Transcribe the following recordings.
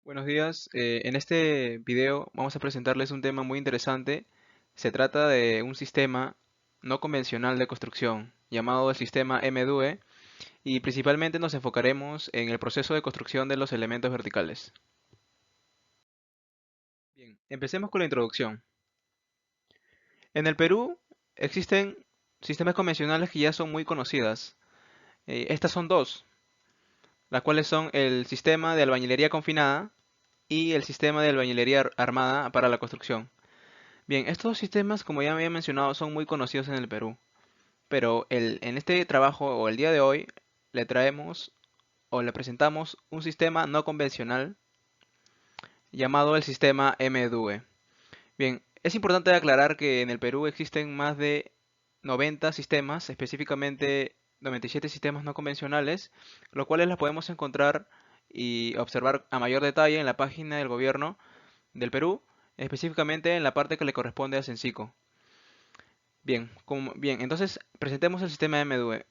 Buenos días. En este video vamos a presentarles un tema muy interesante. Se trata de un sistema no convencional de construcción llamado el sistema MDUE y principalmente nos enfocaremos en el proceso de construcción de los elementos verticales. Bien, empecemos con la introducción. En el Perú existen sistemas convencionales que ya son muy conocidas. Estas son dos, las cuales son el sistema de albañilería confinada y el sistema de albañilería armada para la construcción. Bien, estos sistemas, como ya me había mencionado, son muy conocidos en el Perú, pero en este trabajo o el día de hoy le traemos o le presentamos un sistema no convencional llamado el sistema MDUE. Bien, es importante aclarar que en el Perú existen más de 90 sistemas, específicamente 97 sistemas no convencionales, los cuales los podemos encontrar y observar a mayor detalle en la página del gobierno del Perú, específicamente en la parte que le corresponde a Cencico. Bien, entonces presentemos el sistema MDUE.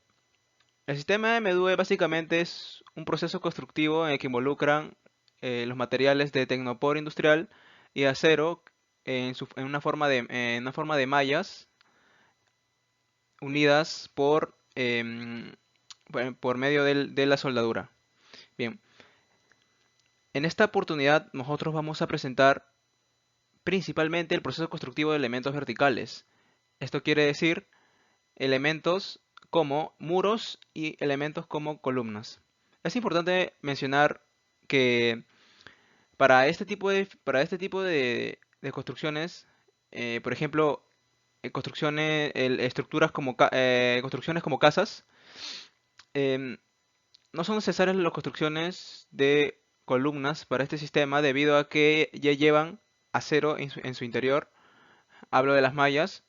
El sistema MDUE básicamente es un proceso constructivo en el que involucran los materiales de tecnopor industrial y acero en una forma de mallas unidas por medio de la soldadura. Bien, en esta oportunidad nosotros vamos a presentar principalmente el proceso constructivo de elementos verticales. Esto quiere decir elementos como muros y elementos como columnas. Es importante mencionar que para este tipo de construcciones, por ejemplo, construcciones como casas, em, no son necesarias las construcciones de columnas para este sistema debido a que ya llevan acero en su interior. Hablo de las mallas.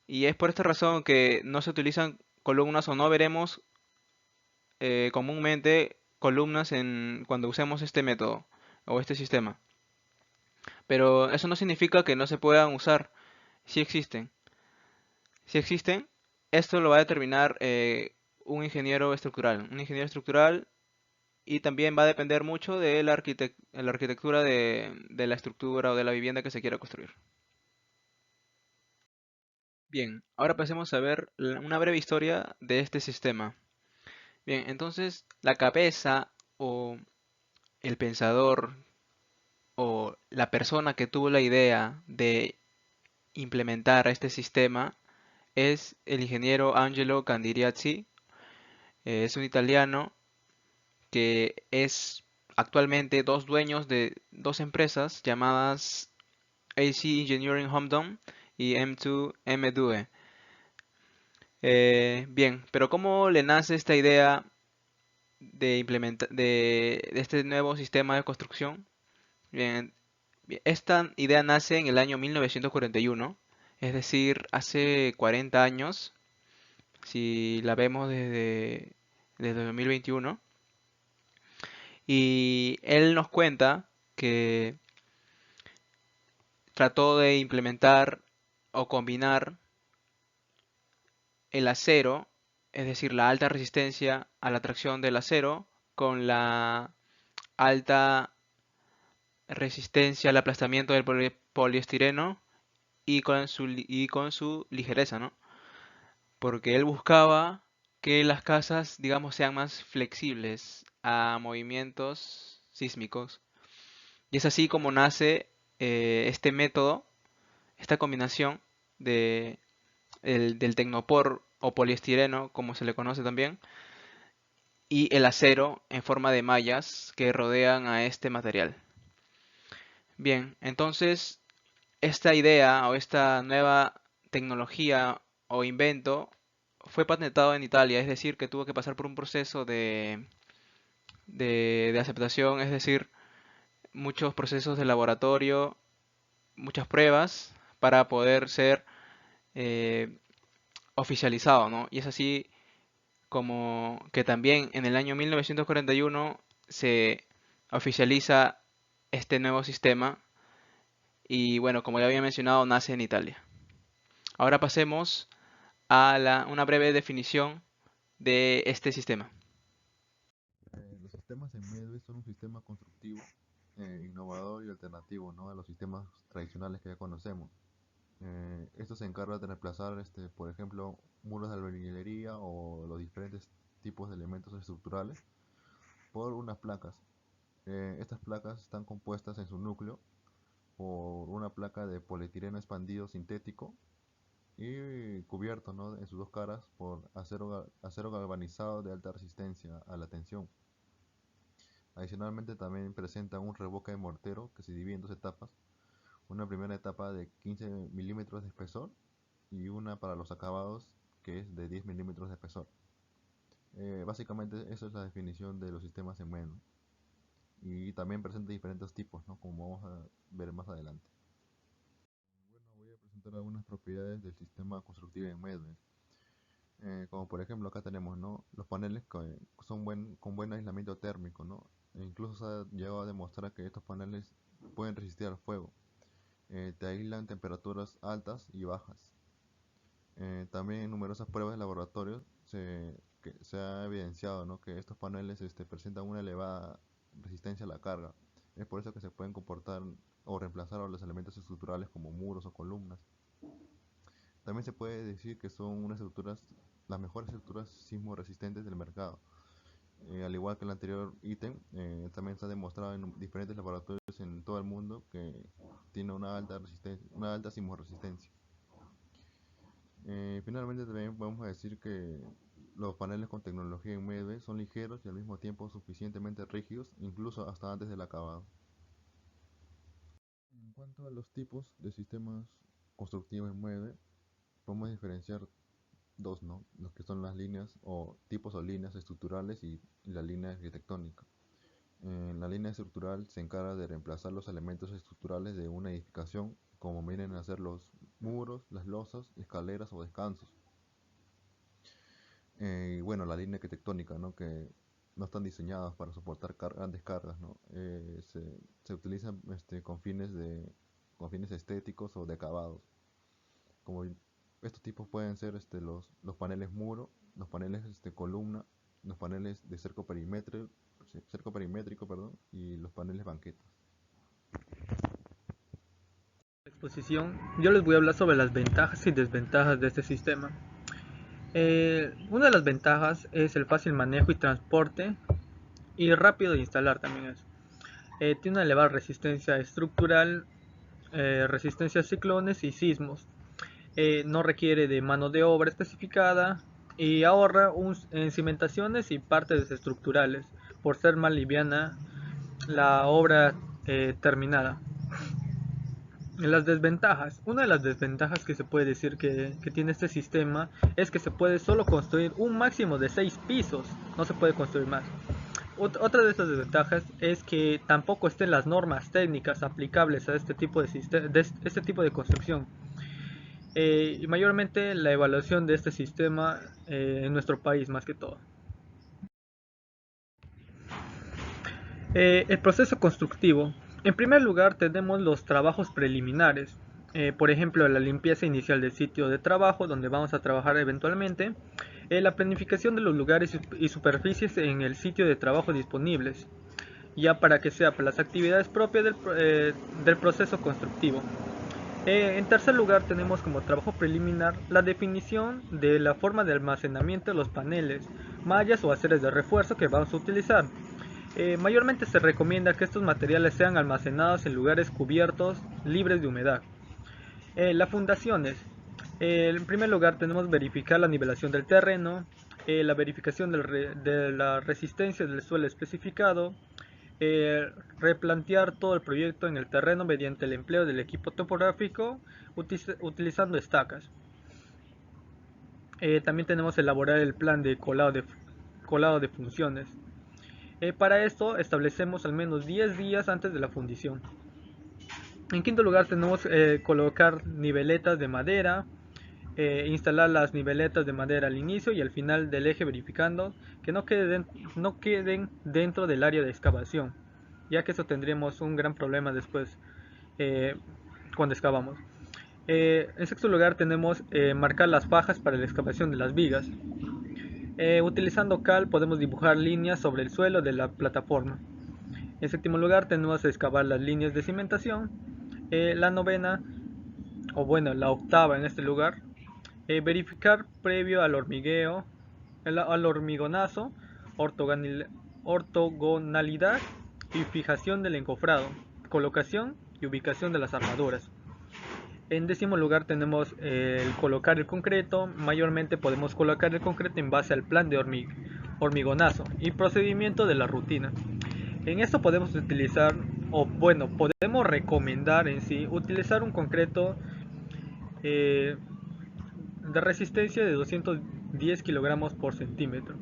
Y es por esta razón que no se utilizan columnas o no veremos comúnmente columnas cuando usemos este método o este sistema. Pero eso no significa que no se puedan usar. Si existen. Si existen, esto lo va a determinar un ingeniero estructural. Un ingeniero estructural y también va a depender mucho de la arquitectura de la estructura o de la vivienda que se quiera construir. Bien, ahora pasemos a ver una breve historia de este sistema. Bien, entonces la cabeza o el pensador o la persona que tuvo la idea de implementar este sistema es el ingeniero Angelo Candiriazzi. Es un italiano que es actualmente dos dueños de dos empresas llamadas AC Engineering Homedom y M2 MDUE. Bien, pero ¿cómo le nace esta idea de este nuevo sistema de construcción? Bien, esta idea nace en el año 1941, es decir, hace 40 años, si la vemos desde 2021. Y él nos cuenta que trató de implementar o combinar el acero, es decir, la alta resistencia a la tracción del acero, con la alta resistencia al aplastamiento del poliestireno y con su ligereza, ¿no? Porque él buscaba que las casas, digamos, sean más flexibles a movimientos sísmicos. Y es así como nace este método, esta combinación de, del tecnopor o poliestireno, como se le conoce también, y el acero en forma de mallas que rodean a este material. Bien, entonces esta idea o esta nueva tecnología o invento fue patentado en Italia, es decir, que tuvo que pasar por un proceso de aceptación, es decir, muchos procesos de laboratorio, muchas pruebas para poder ser eh, oficializado, ¿no? Y es así como que también en el año 1941 se oficializa este nuevo sistema y bueno, como ya había mencionado, nace en Italia. Ahora pasemos a una breve definición de este sistema. Los sistemas en medio son un sistema constructivo innovador y alternativo, ¿no?, a los sistemas tradicionales que ya conocemos. Esto se encarga de reemplazar, por ejemplo, muros de albañilería o los diferentes tipos de elementos estructurales por unas placas. Estas placas están compuestas en su núcleo por una placa de polietileno expandido sintético y cubierto, ¿no?, en sus dos caras por acero galvanizado de alta resistencia a la tensión. Adicionalmente también presenta un revoque de mortero que se divide en dos etapas, una primera etapa de 15 milímetros de espesor y una para los acabados que es de 10 milímetros de espesor. Básicamente eso es la definición de los sistemas en MED, ¿no? Y también presenta diferentes tipos, ¿no?, como vamos a ver más adelante. Bueno, voy a presentar algunas propiedades del sistema constructivo en MED. Como por ejemplo acá tenemos, ¿no?, los paneles que son con buen aislamiento térmico, ¿no? E incluso se ha llegado a demostrar que estos paneles pueden resistir al fuego. Te aíslan temperaturas altas y bajas. También en numerosas pruebas de laboratorio se ha evidenciado, ¿no?, que estos paneles presentan una elevada resistencia a la carga. Es por eso que se pueden comportar o reemplazar a los elementos estructurales como muros o columnas. También se puede decir que son las mejores estructuras sismo resistentes del mercado. Al igual que el anterior ítem, también se ha demostrado en diferentes laboratorios en todo el mundo que tiene una alta sismo resistencia. Finalmente también podemos decir que los paneles con tecnología en MED son ligeros y al mismo tiempo suficientemente rígidos, incluso hasta antes del acabado. En cuanto a los tipos de sistemas constructivos en MED, podemos diferenciar dos, ¿no?, los que son las líneas o tipos o líneas estructurales y la línea arquitectónica. La línea estructural se encarga de reemplazar los elementos estructurales de una edificación, como vienen a ser los muros, las losas, escaleras o descansos. Y bueno, la línea arquitectónica, ¿no?, que no están diseñadas para soportar grandes cargas, ¿no? Se utilizan con fines estéticos o de acabados. Como estos tipos pueden ser los paneles muro, los paneles columna, los paneles de cerco perimétrico, perdón, y los paneles banquetas. Exposición, yo les voy a hablar sobre las ventajas y desventajas de este sistema. Una de las ventajas es el fácil manejo y transporte y rápido de instalar también es. Tiene una elevada resistencia estructural, resistencia a ciclones y sismos. No requiere de mano de obra especificada y ahorra en cimentaciones y partes estructurales por ser más liviana la obra terminada. Las desventajas. Una de las desventajas que se puede decir que tiene este sistema es que se puede solo construir un máximo de 6 pisos, no se puede construir más. Otra de estas desventajas es que tampoco estén las normas técnicas aplicables a este tipo de construcción. Y mayormente la evaluación de este sistema en nuestro país más que todo. El proceso constructivo. En primer lugar tenemos los trabajos preliminares, por ejemplo la limpieza inicial del sitio de trabajo donde vamos a trabajar eventualmente, la planificación de los lugares y superficies en el sitio de trabajo disponibles, ya para que sea para las actividades propias del proceso constructivo. En tercer lugar tenemos como trabajo preliminar la definición de la forma de almacenamiento de los paneles, mallas o aceres de refuerzo que vamos a utilizar. Mayormente se recomienda que estos materiales sean almacenados en lugares cubiertos, libres de humedad. Las fundaciones. En primer lugar tenemos verificar la nivelación del terreno, la verificación de la resistencia del suelo especificado, replantear todo el proyecto en el terreno mediante el empleo del equipo topográfico utilizando estacas. También tenemos elaborar el plan de colado de funciones. Para esto establecemos al menos 10 días antes de la fundición. En quinto lugar tenemos colocar niveletas de madera, instalar las niveletas de madera al inicio y al final del eje verificando que no queden dentro del área de excavación, ya que eso tendríamos un gran problema después cuando excavamos. En sexto lugar tenemos marcar las fajas para la excavación de las vigas. Utilizando cal podemos dibujar líneas sobre el suelo de la plataforma. En séptimo lugar tenemos excavar las líneas de cimentación. La novena, o bueno, la octava en este lugar, verificar previo al hormigueo, al hormigonazo, ortogonalidad y fijación del encofrado, colocación y ubicación de las armaduras. En décimo lugar tenemos el colocar el concreto. Mayormente podemos colocar el concreto en base al plan de hormigonazo y procedimiento de la rutina. En esto podemos utilizar, o bueno, podemos recomendar en sí, utilizar un concreto de resistencia de 210 kilogramos por centímetro.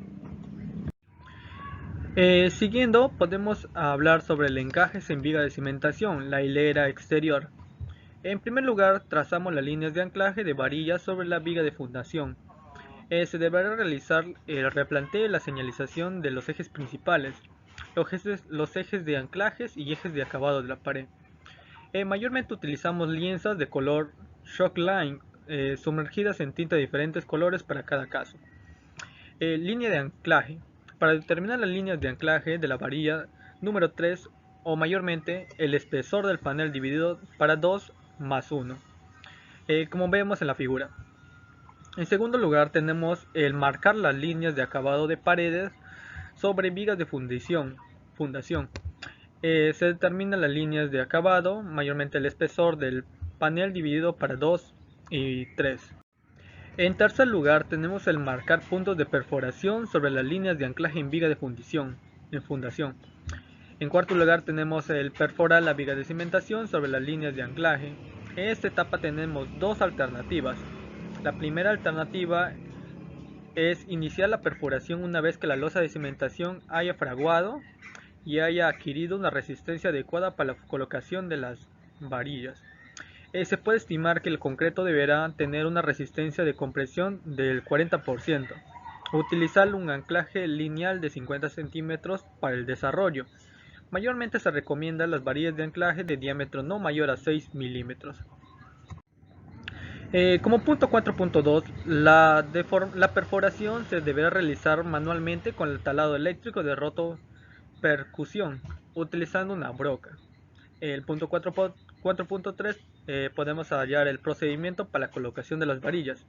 Siguiendo, podemos hablar sobre el encajes en viga de cimentación, la hilera exterior. En primer lugar, trazamos las líneas de anclaje de varillas sobre la viga de fundación. Se deberá realizar el replanteo y la señalización de los ejes principales, los ejes de anclajes y ejes de acabado de la pared. Mayormente utilizamos lienzas de color shock line, sumergidas en tinta de diferentes colores para cada caso. Línea de anclaje. Para determinar las líneas de anclaje de la varilla número 3, o mayormente el espesor del panel dividido para 2 más 1, como vemos en la figura. En segundo lugar tenemos el marcar las líneas de acabado de paredes sobre vigas de fundación. Se determinan las líneas de acabado, mayormente el espesor del panel dividido para 2 y 3. En tercer lugar tenemos el marcar puntos de perforación sobre las líneas de anclaje en viga de fundación. En cuarto lugar tenemos el perforar la viga de cimentación sobre las líneas de anclaje. En esta etapa tenemos dos alternativas. La primera alternativa es iniciar la perforación una vez que la losa de cimentación haya fraguado y haya adquirido una resistencia adecuada para la colocación de las varillas. Se puede estimar que el concreto deberá tener una resistencia de compresión del 40%. Utilizar un anclaje lineal de 50 centímetros para el desarrollo. Mayormente se recomienda las varillas de anclaje de diámetro no mayor a 6 milímetros. Como punto 4.2, la perforación se deberá realizar manualmente con el talado eléctrico de rotopercusión, utilizando una broca. El punto 4.3 podemos hallar el procedimiento para la colocación de las varillas.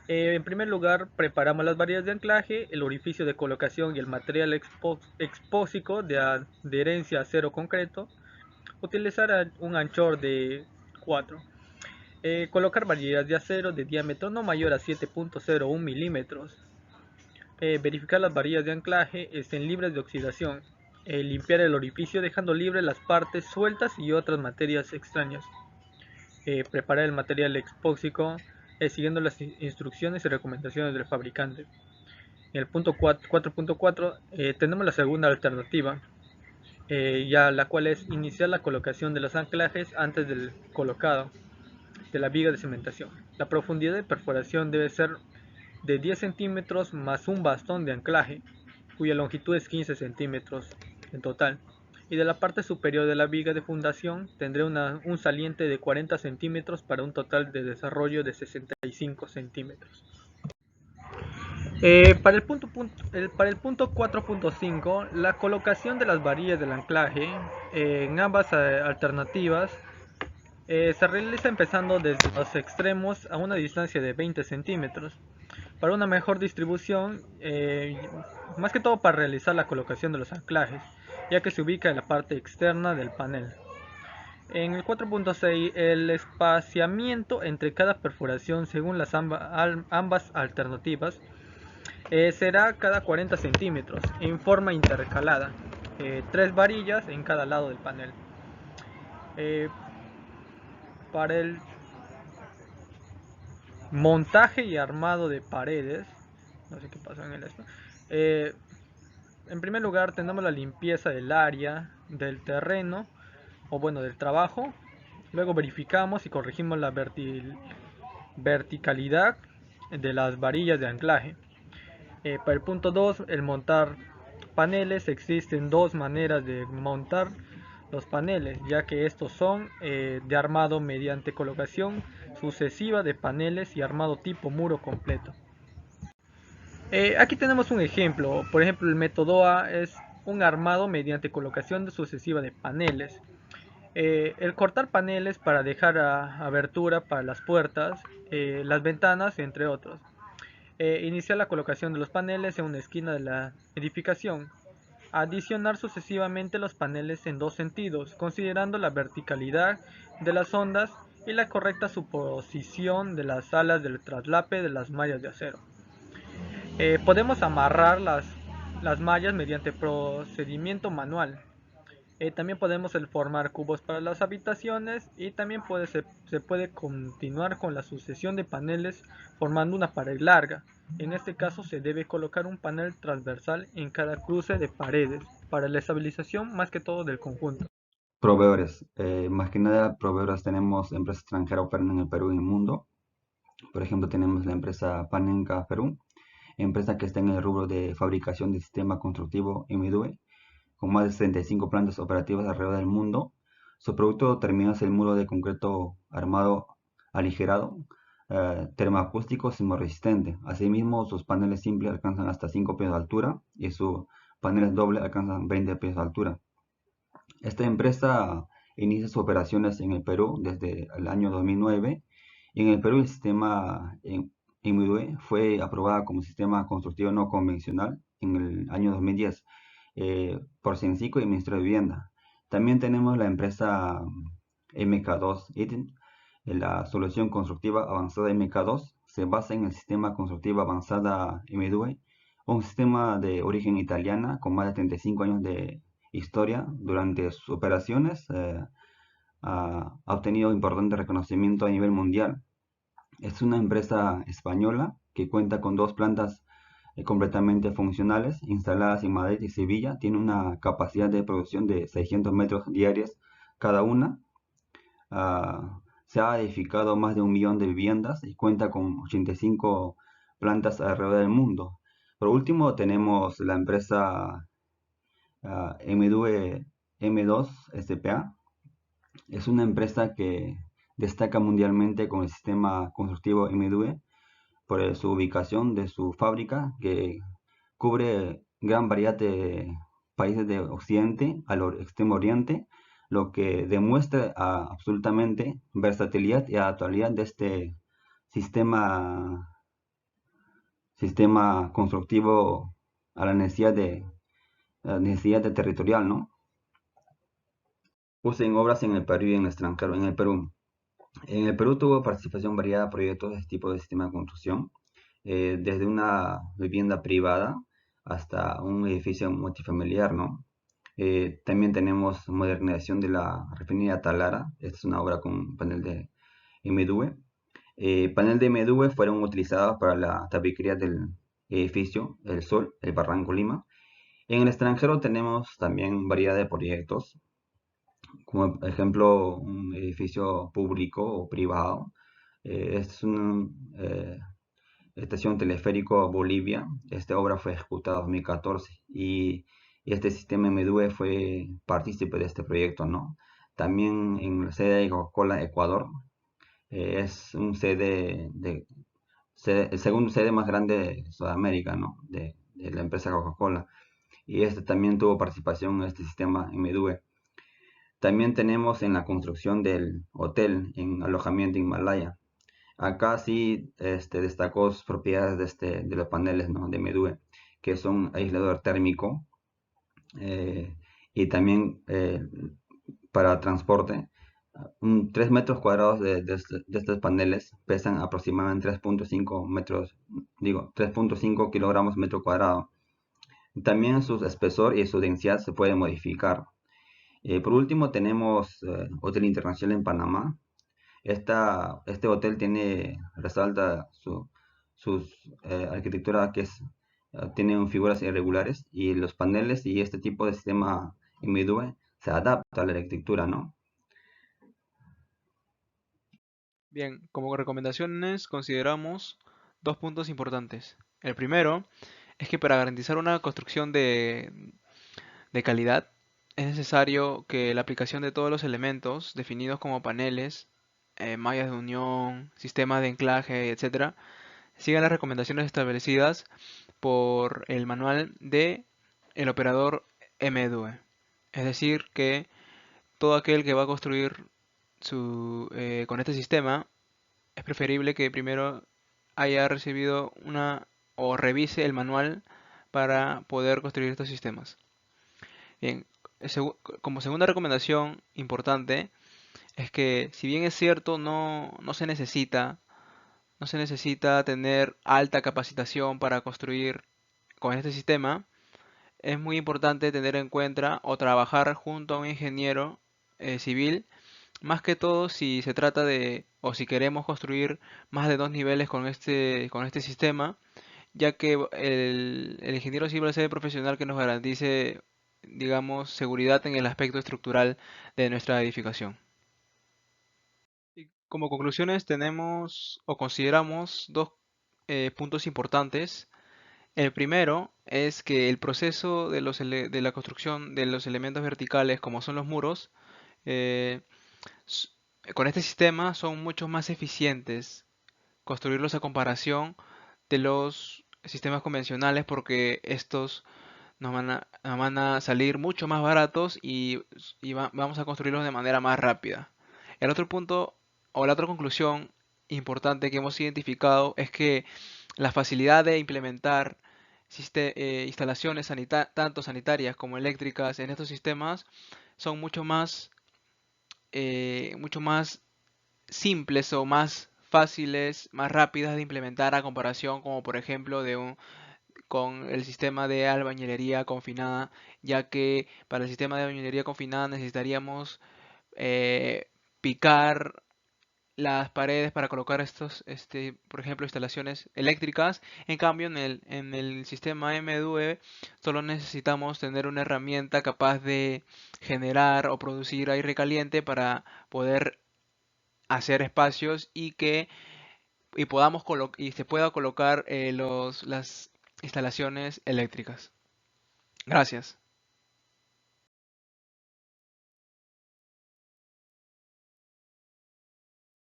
En primer lugar, preparamos las varillas de anclaje, el orificio de colocación y el material expósico de adherencia a acero concreto. Utilizar un anchor de 4. Colocar varillas de acero de diámetro no mayor a 7.01 milímetros. Verificar las varillas de anclaje estén libres de oxidación. Limpiar el orificio dejando libres las partes sueltas y otras materias extrañas. Preparar el material expósico siguiendo las instrucciones y recomendaciones del fabricante. En el punto 4.4 tenemos la segunda alternativa, ya la cual es iniciar la colocación de los anclajes antes del colocado de la viga de cimentación. La profundidad de perforación debe ser de 10 centímetros más un bastón de anclaje, cuya longitud es 15 centímetros en total, y de la parte superior de la viga de fundación tendré un saliente de 40 centímetros para un total de desarrollo de 65 centímetros. Para el punto 4.5, la colocación de las varillas del anclaje en ambas alternativas se realiza empezando desde los extremos a una distancia de 20 centímetros. Para una mejor distribución, más que todo para realizar la colocación de los anclajes, ya que se ubica en la parte externa del panel. En el 4.6, el espaciamiento entre cada perforación según las ambas alternativas será cada 40 centímetros en forma intercalada, 3 varillas en cada lado del panel. Para el montaje y armado de paredes, no sé qué pasó en esto. En primer lugar tenemos la limpieza del área, del terreno, o bueno, del trabajo. Luego verificamos y corregimos la verticalidad de las varillas de anclaje. Para el punto 2, el montar paneles. Existen dos maneras de montar los paneles, ya que estos son de armado mediante colocación sucesiva de paneles y armado tipo muro completo. Aquí tenemos un ejemplo. Por ejemplo, el método A es un armado mediante colocación sucesiva de paneles. El cortar paneles para dejar abertura para las puertas, las ventanas, entre otros. Iniciar la colocación de los paneles en una esquina de la edificación. Adicionar sucesivamente los paneles en dos sentidos, considerando la verticalidad de las ondas y la correcta superposición de las alas del traslape de las mallas de acero. Podemos amarrar las mallas mediante procedimiento manual. También podemos formar cubos para las habitaciones y también se puede continuar con la sucesión de paneles formando una pared larga. En este caso se debe colocar un panel transversal en cada cruce de paredes para la estabilización más que todo del conjunto. Proveedores. Más que nada, proveedores tenemos empresas extranjeras operando en el Perú y en el mundo. Por ejemplo, tenemos la empresa Panenka Perú, empresa que está en el rubro de fabricación de sistema constructivo MIDUE, con más de 75 plantas operativas alrededor del mundo. Su producto terminado es el muro de concreto armado aligerado, termoacústico sismorresistente. Asimismo, sus paneles simples alcanzan hasta 5 pies de altura y sus paneles dobles alcanzan 20 pies de altura. Esta empresa inicia sus operaciones en el Perú desde el año 2009. En el Perú el sistema MIDUE fue aprobada como sistema constructivo no convencional en el año 2010 por CENCICO y el Ministerio de Vivienda. También tenemos la empresa MK2 ITIN. La solución constructiva avanzada MK2 se basa en el sistema constructivo avanzada MIDUE, un sistema de origen italiana con más de 35 años de historia. Durante sus operaciones ha obtenido importante reconocimiento a nivel mundial. Es una empresa española que cuenta con dos plantas completamente funcionales instaladas en Madrid y Sevilla. Tiene una capacidad de producción de 600 metros diarios cada una. Se ha edificado más de 1 millón de viviendas y cuenta con 85 plantas alrededor del mundo. Por último tenemos la empresa MDUE M2 SPA. Es una empresa que destaca mundialmente con el sistema constructivo MDUE por su ubicación de su fábrica, que cubre gran variedad de países de Occidente al Extremo Oriente, lo que demuestra absolutamente versatilidad y adaptabilidad de este sistema constructivo a la necesidad territorial, ¿no? Puse en obras en el Perú y en el extranjero. En el Perú tuvo participación variada de proyectos de este tipo de sistema de construcción, desde una vivienda privada hasta un edificio multifamiliar, ¿no? También tenemos modernización de la refinería Talara. Esta es una obra con panel de MDUE. Panel de MDUE fueron utilizados para la tabiquería del edificio El Sol, el Barranco Lima. En el extranjero tenemos también variedad de proyectos, como por ejemplo un edificio público o privado. Es una estación teleférico Bolivia. Esta obra fue ejecutada en 2014 y este sistema MDUE fue partícipe de este proyecto, ¿no? También en la sede de Coca-Cola Ecuador, es un el segundo sede más grande de Sudamérica, ¿no? De la empresa Coca-Cola. Y este también tuvo participación en este sistema MDUE. También tenemos en la construcción del hotel en alojamiento Himalaya. Acá sí destacó sus propiedades de los paneles, ¿no? De MDUE, que son aislador térmico y también para transporte. 3 metros cuadrados de estos paneles pesan aproximadamente 3.5 kilogramos metro cuadrado. También su espesor y su densidad se puede modificar. Por último tenemos Hotel Internacional en Panamá. Este hotel resalta su arquitectura, que tiene figuras irregulares, y los paneles y este tipo de sistema MDUE se adapta a la arquitectura, ¿no? Bien, como recomendaciones consideramos dos puntos importantes. El primero es que para garantizar una construcción de calidad es necesario que la aplicación de todos los elementos definidos como paneles, mallas de unión, sistemas de anclaje, etcétera, sigan las recomendaciones establecidas por el manual de el operador MDUE. Es decir, que todo aquel que va a construir con este sistema, es preferible que primero haya recibido o revise el manual para poder construir estos sistemas. Bien, como segunda recomendación importante es que, si bien es cierto, no se necesita tener alta capacitación para construir con este sistema, es muy importante tener en cuenta o trabajar junto a un ingeniero civil, más que todo si se trata o si queremos construir más de 2 niveles con este sistema, ya que el ingeniero civil es el profesional que nos garantice, digamos, seguridad en el aspecto estructural de nuestra edificación. Y como conclusiones tenemos o consideramos dos puntos importantes. El primero es que el proceso de la construcción de los elementos verticales, como son los muros, eh, s- con este sistema son mucho más eficientes construirlos a comparación de los sistemas convencionales, porque estos nos van a salir mucho más baratos y vamos a construirlos de manera más rápida. El otro punto o la otra conclusión importante que hemos identificado es que la facilidad de implementar instalaciones tanto sanitarias como eléctricas en estos sistemas son mucho más simples o más fáciles, más rápidas de implementar a comparación, como por ejemplo con el sistema de albañilería confinada, ya que para el sistema de albañilería confinada necesitaríamos picar las paredes para colocar por ejemplo, instalaciones eléctricas. En cambio, en el sistema MDUE solo necesitamos tener una herramienta capaz de generar o producir aire caliente para poder hacer espacios y se pueda colocar las instalaciones eléctricas. Gracias.